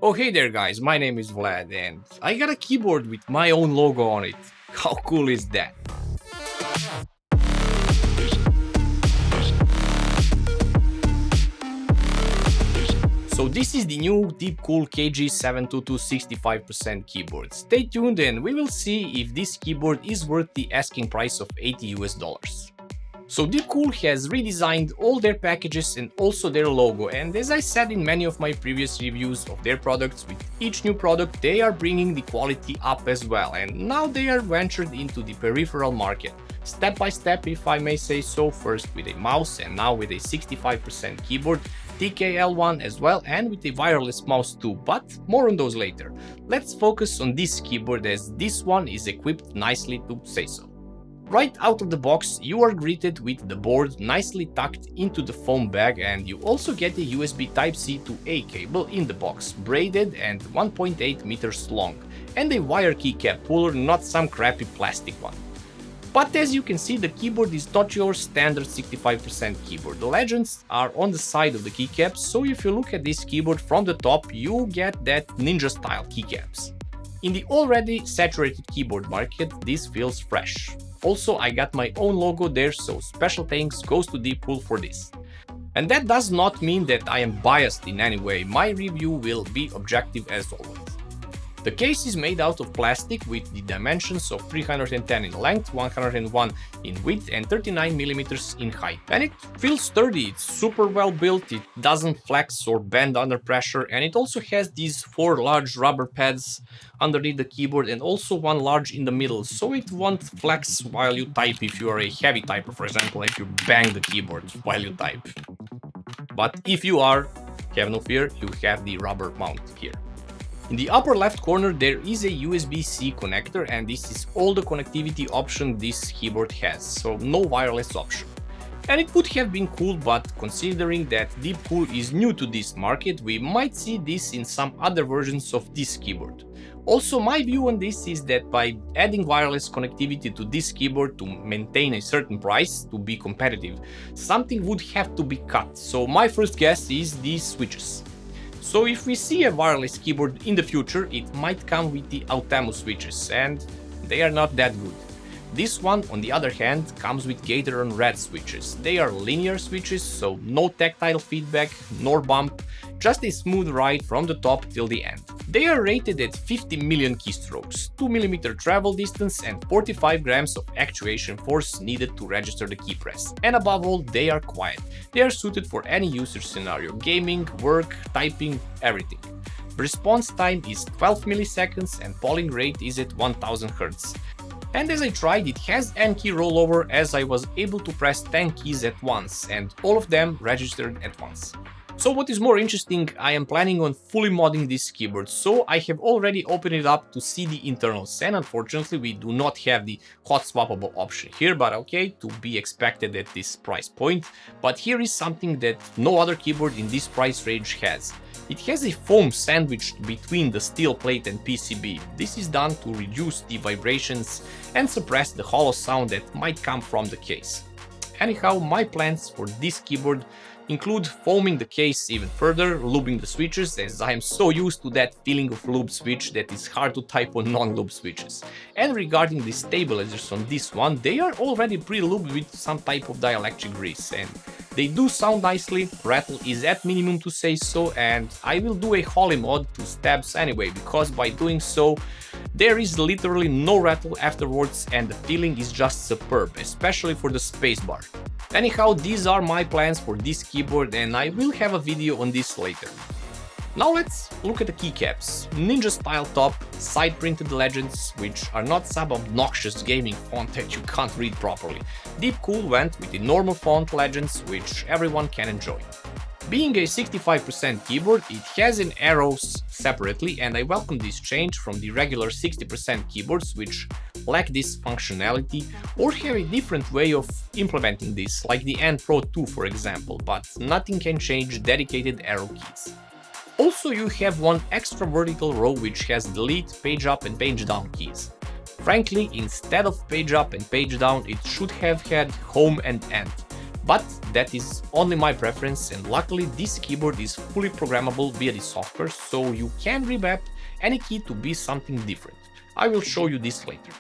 Oh hey there guys, my name is Vlad and I got a keyboard with my own logo on it. How cool is that? So this is the new DeepCool KG722 65% keyboard. Stay tuned and we will see if this keyboard is worth the asking price of $80. So DeepCool has redesigned all their packages and also their logo, and as I said in many of my previous reviews of their products, with each new product they are bringing the quality up as well, and now they are ventured into the peripheral market. Step by step, if I may say so, first with a mouse and now with a 65% keyboard, TKL1 as well, and with a wireless mouse too, but more on those later. Let's focus on this keyboard as this one is equipped nicely to say so. Right out of the box, you are greeted with the board nicely tucked into the foam bag, and you also get a USB Type-C to A cable in the box, braided and 1.8 meters long, and a wire keycap puller, not some crappy plastic one. But as you can see, the keyboard is not your standard 65% keyboard. The legends are on the side of the keycaps, so if you look at this keyboard from the top, you get that ninja style keycaps. In the already saturated keyboard market, this feels fresh. Also, I got my own logo there, so special thanks goes to DeepCool for this. And that does not mean that I am biased in any way, my review will be objective as always. The case is made out of plastic with the dimensions of 310 in length, 101 in width and 39mm in height. And it feels sturdy, it's super well built, it doesn't flex or bend under pressure, and it also has these 4 large rubber pads underneath the keyboard and also one large in the middle, so it won't flex while you type if you are a heavy typer, for example, if you bang the keyboard while you type. But if you are, have no fear, you have the rubber mount here. In the upper left corner there is a USB-C connector, and this is all the connectivity option this keyboard has, so no wireless option. And it would have been cool, but considering that DeepCool is new to this market, we might see this in some other versions of this keyboard. Also, my view on this is that by adding wireless connectivity to this keyboard to maintain a certain price, to be competitive, something would have to be cut, so my first guess is these switches. So if we see a wireless keyboard in the future, it might come with the Altemu switches, and they are not that good. This one, on the other hand, comes with Gateron red switches. They are linear switches, so no tactile feedback, nor bump, just a smooth ride from the top till the end. They are rated at 50 million keystrokes, 2mm travel distance and 45 grams of actuation force needed to register the key press. And above all, they are quiet. They are suited for any usage scenario, gaming, work, typing, everything. Response time is 12 milliseconds and polling rate is at 1000 Hz. And as I tried, it has N-key rollover, as I was able to press 10 keys at once, and all of them registered at once. So what is more interesting, I am planning on fully modding this keyboard, so I have already opened it up to see the internals, and unfortunately we do not have the hot swappable option here, but okay, to be expected at this price point. But here is something that no other keyboard in this price range has. It has a foam sandwiched between the steel plate and PCB. This is done to reduce the vibrations and suppress the hollow sound that might come from the case. Anyhow, my plans for this keyboard include foaming the case even further, lubing the switches, as I am so used to that feeling of lube switch that is hard to type on non-lube switches. And regarding the stabilizers on this one, they are already pre-lubed with some type of dielectric grease, and they do sound nicely, rattle is at minimum to say so, and I will do a holy mod to stabs anyway, because by doing so, there is literally no rattle afterwards and the feeling is just superb, especially for the spacebar. Anyhow, these are my plans for this keyboard and I will have a video on this later. Now let's look at the keycaps. Ninja style top, side printed legends, which are not some obnoxious gaming font that you can't read properly. DeepCool went with the normal font legends, which everyone can enjoy. Being a 65% keyboard, it has an arrows separately, and I welcome this change from the regular 60% keyboards which lack this functionality or have a different way of implementing this, like the N Pro 2 for example, but nothing can change dedicated arrow keys. Also, you have one extra vertical row which has delete, page up and page down keys. Frankly, instead of page up and page down, it should have had home and end. But that is only my preference, and luckily this keyboard is fully programmable via the software, so you can remap any key to be something different. I will show you this later.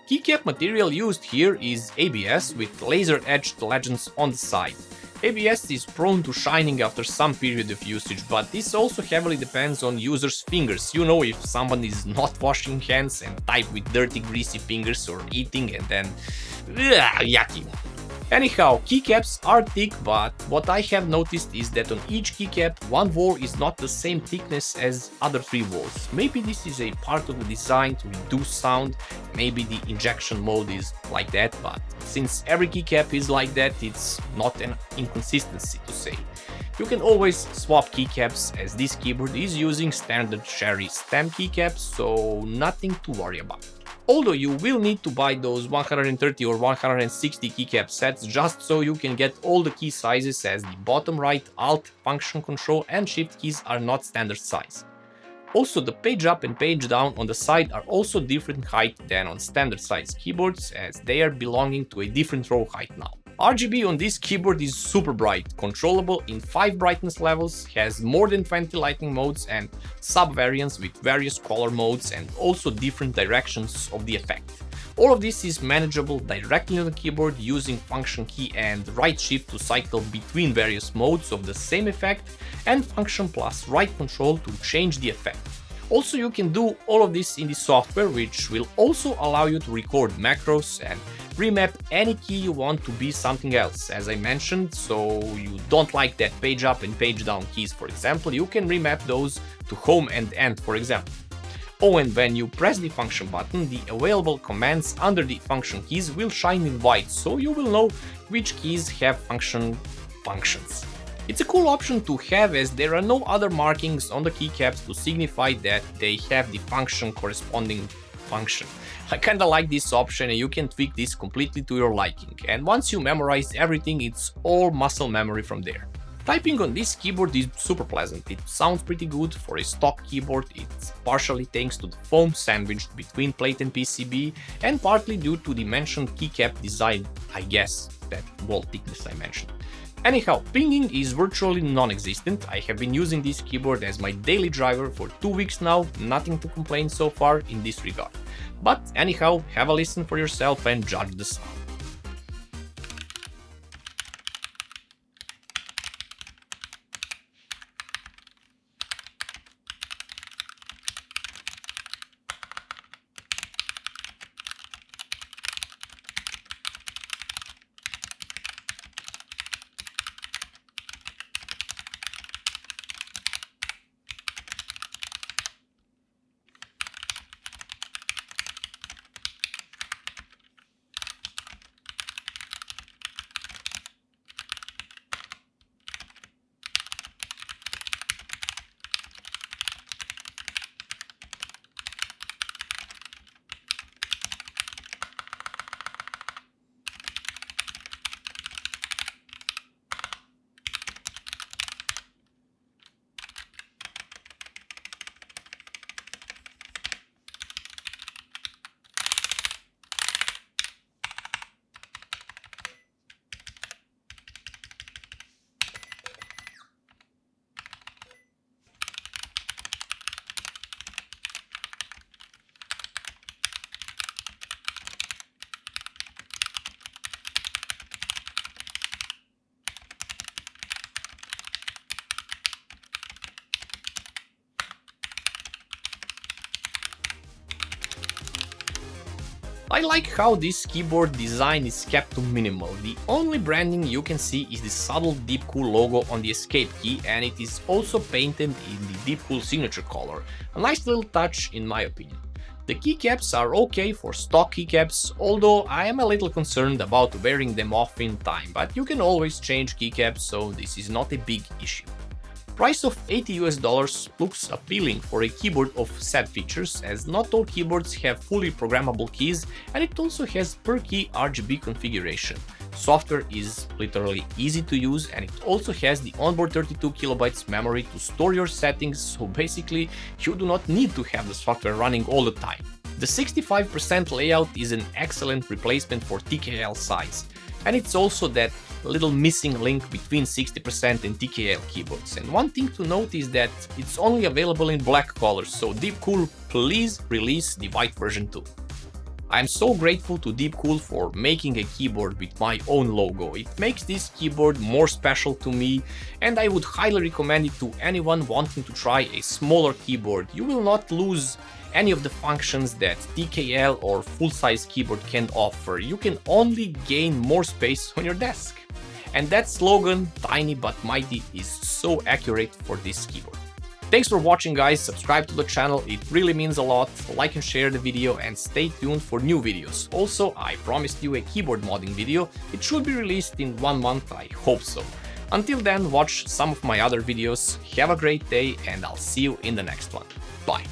Keycap material used here is ABS with laser-etched legends on the side. ABS is prone to shining after some period of usage, but this also heavily depends on users' fingers. You know, if someone is not washing hands and type with dirty greasy fingers or eating and then yucky. Anyhow, keycaps are thick, but what I have noticed is that on each keycap, one wall is not the same thickness as other three walls. Maybe this is a part of the design to reduce sound, maybe the injection mold is like that, but since every keycap is like that, it's not an inconsistency to say. You can always swap keycaps, as this keyboard is using standard cherry stem keycaps, so nothing to worry about. Although you will need to buy those 130 or 160 keycap sets just so you can get all the key sizes, as the bottom right, Alt, Function Control and Shift keys are not standard size. Also, the page up and page down on the side are also different height than on standard size keyboards, as they are belonging to a different row height now. RGB on this keyboard is super bright, controllable in 5 brightness levels, has more than 20 lighting modes and sub-variants with various color modes and also different directions of the effect. All of this is manageable directly on the keyboard using Function key and right shift to cycle between various modes of the same effect, and Function plus right control to change the effect. Also, you can do all of this in the software, which will also allow you to record macros and remap any key you want to be something else. As I mentioned, so you don't like that page up and page down keys, for example, you can remap those to home and end, for example. Oh, and when you press the function button, the available commands under the function keys will shine in white, so you will know which keys have functions. It's a cool option to have, as there are no other markings on the keycaps to signify that they have the function corresponding function. I kinda like this option, and you can tweak this completely to your liking, and once you memorize everything, it's all muscle memory from there. Typing on this keyboard is super pleasant. It sounds pretty good for a stock keyboard. It's partially thanks to the foam sandwiched between plate and PCB, and partly due to the mentioned keycap design, I guess, that wall thickness I mentioned. Anyhow, pinging is virtually non-existent. I have been using this keyboard as my daily driver for 2 weeks now, nothing to complain so far in this regard. But anyhow, have a listen for yourself and judge the sound. I like how this keyboard design is kept to minimal. The only branding you can see is the subtle DeepCool logo on the escape key, and it is also painted in the DeepCool signature color. A nice little touch in my opinion. The keycaps are okay for stock keycaps, although I am a little concerned about wearing them off in time, but you can always change keycaps, so this is not a big issue. Price of $80 looks appealing for a keyboard of set features, as not all keyboards have fully programmable keys, and it also has per key RGB configuration. Software is literally easy to use, and it also has the onboard 32 KB memory to store your settings, so basically you do not need to have the software running all the time. The 65% layout is an excellent replacement for TKL size. And it's also that little missing link between 60% and DKL keyboards. And one thing to note is that it's only available in black colors, so DeepCool, please release the white version too. I'm so grateful to DeepCool for making a keyboard with my own logo. It makes this keyboard more special to me, and I would highly recommend it to anyone wanting to try a smaller keyboard. You will not lose any of the functions that DKL or full-size keyboard can offer. You can only gain more space on your desk. And that slogan, tiny but mighty, is so accurate for this keyboard. Thanks for watching, guys. Subscribe to the channel, it really means a lot. Like and share the video and stay tuned for new videos. Also, I promised you a keyboard modding video. It should be released in 1 month, I hope so. Until then, watch some of my other videos. Have a great day and I'll see you in the next one. Bye.